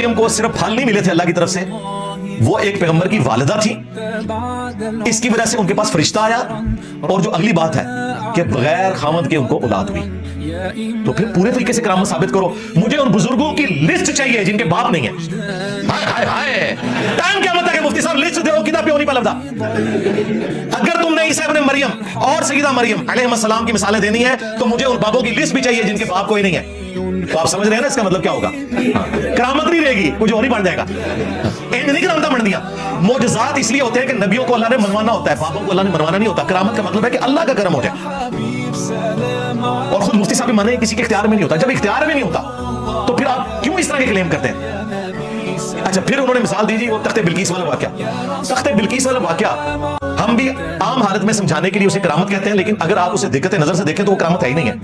मरियम को सिर्फ फल नहीं मिले थे अल्लाह की तरफ से, वो एक पैगंबर की वालिदा थी, इसकी वजह से उनके पास फरिश्ता आया। और जो अगली बात है कि बगैर खामद के उनको औलाद हुई। तो फिर पूरे तरीके से करामत साबित करो। मुझे उन बुजुर्गों की लिस्ट चाहिए जिनके बाप नहीं है। हाय हाय हाय, टाइम क्या मतलब है मुफ्ती साहब, लिस्ट दो किताब पे नहीं पलबदा। अगर तुमने ईसा इब्न मरियम और सय्यदा मरियम अलैहिस्सलाम की मिसालें देनी है तो मुझे उन बापों की लिस्ट भी चाहिए जिनके बाप कोई नहीं है। तो आप समझ रहे हैं ना इसका मतलब क्या होगा? करामत नहीं रहेगी, कुछ और ही बन जाएगा। नहीं करामत बन दिया। मोजज़ात इसलिए होते हैं कि नबियों को अल्लाह ने मनवाना होता है, बापों को अल्लाह ने मनवाना नहीं होता। करामत का मतलब है कि अल्लाह का करम हो जाए। और खुद मुफ्ती साहब माने किसी के इख्तियार में नहीं होता। जब इख्तियार में नहीं होता तो फिर आप क्यों इस तरह के क्लेम करते हैं? अच्छा, फिर उन्होंने मिसाल दी जी वो तख्ते बिल्कीस वाला वाकया। तख्ते बिल्कीस वाला वाकया हम भी आम हालत में समझाने के लिए उसे करामत कहते हैं, लेकिन अगर आप उसे दिक्कत नजर से देखें तो वो करामत है ही नहीं है।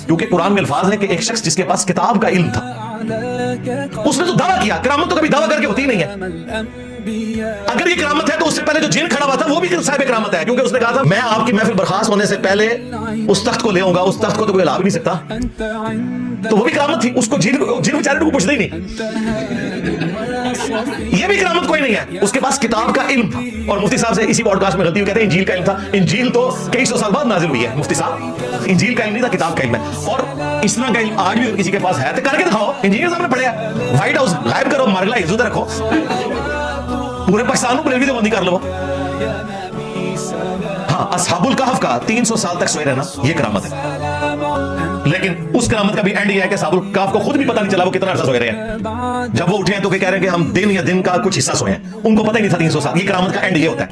क्योंकि कुरान में अल्फाज है कि एक शख्स जिसके पास किताब का इल्म था उसने तो दावा किया। करामत तो कभी दावा करके होती ही नहीं है। अगर ये करामत है तो उससे पहले जो जिन खड़ा हुआ था वो भी साहिब करामत है, क्योंकि उसने कहा था मैं आपकी महफिल बर्खास्त होने से पहले उस तख्त को ले आऊंगा, उस तख्त को तो कोई ला भी नहीं सकता। तो वो भी करामत थी। उसको जिन बेचारे को पूछते ही नहीं। ये भी करामत कोई नहीं है, उसके पास किताब का इल्म था। और मुफ्ती साहब से इसी पॉडकास्ट में गलती हुई, कहते हैं इंजील का इल्म था। इंजील तो कई सौ साल बाद नाजिल हुई है मुफ्ती साहब। इंजील का इल्म नहीं था, किताब का इल्म है। और इस तरह का इल्म आज भी किसी के पास है तो करके दिखाओ। इंजीनियर साहब ने पढ़ा, व्हाइट हाउस गायब करो, मारगला इज्जत रखो, पूरे पाकिस्तान को भी तो बंदी कर लो। हाँ, असहाबुल कहफ का 300 साल तक सोए रहना ये करामत है। लेकिन उस करामत का भी एंड ये है कि असहाबुल कहफ को खुद भी पता नहीं चला वो कितना अर्सा सोए रहे हैं। जब वो उठे हैं तो कह रहे हैं कि हम दिन या दिन का कुछ हिस्सा सोए हैं, उनको पता ही नहीं था 300 साल। ये करामत का एंड ये होता है।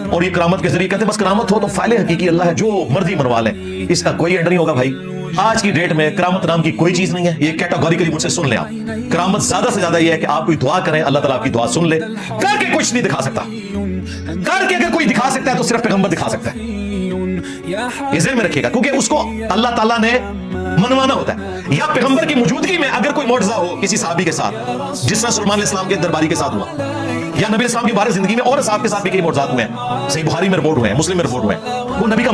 और ये करामत के जरिए कहते हैं बस करामत हो तो फाइले हकीकी अल्लाह है, जो मर्जी मनवा ले, इसका कोई एंड नहीं होगा भाई। आज की डेट में करामत नाम की कोई चीज नहीं है। ये कैटेगोरिकली मुझसे सुन ले आप। करामत ज्यादा से ज्यादा ये है कि आप कोई दुआ करें, अल्लाह ताला आपकी दुआ सुन ले। करके कुछ नहीं दिखा सकता। करके अगर कोई दिखा सकता है तो सिर्फ पैगंबर दिखा सकता है। ये ज़हन में रखिएगा, क्योंकि उसको अल्लाह ताला ने मनवाना होता है। या पैगंबर की मौजूदगी में अगर कोई मौजज़ा हो किसी सहाबी के साथ, जिस तरह सुलेमान अलैहिस्सलाम के दरबारी के साथ हुआ, या नबी अलैहिस्सलाम की बाहर जिंदगी में और साहब के साथ भी कई मौजज़ात हुए हैं। सही बुखारी में रिपोर्ट हुए हैं, मुस्लिम में रिपोर्ट हुए हैं। वो नबी का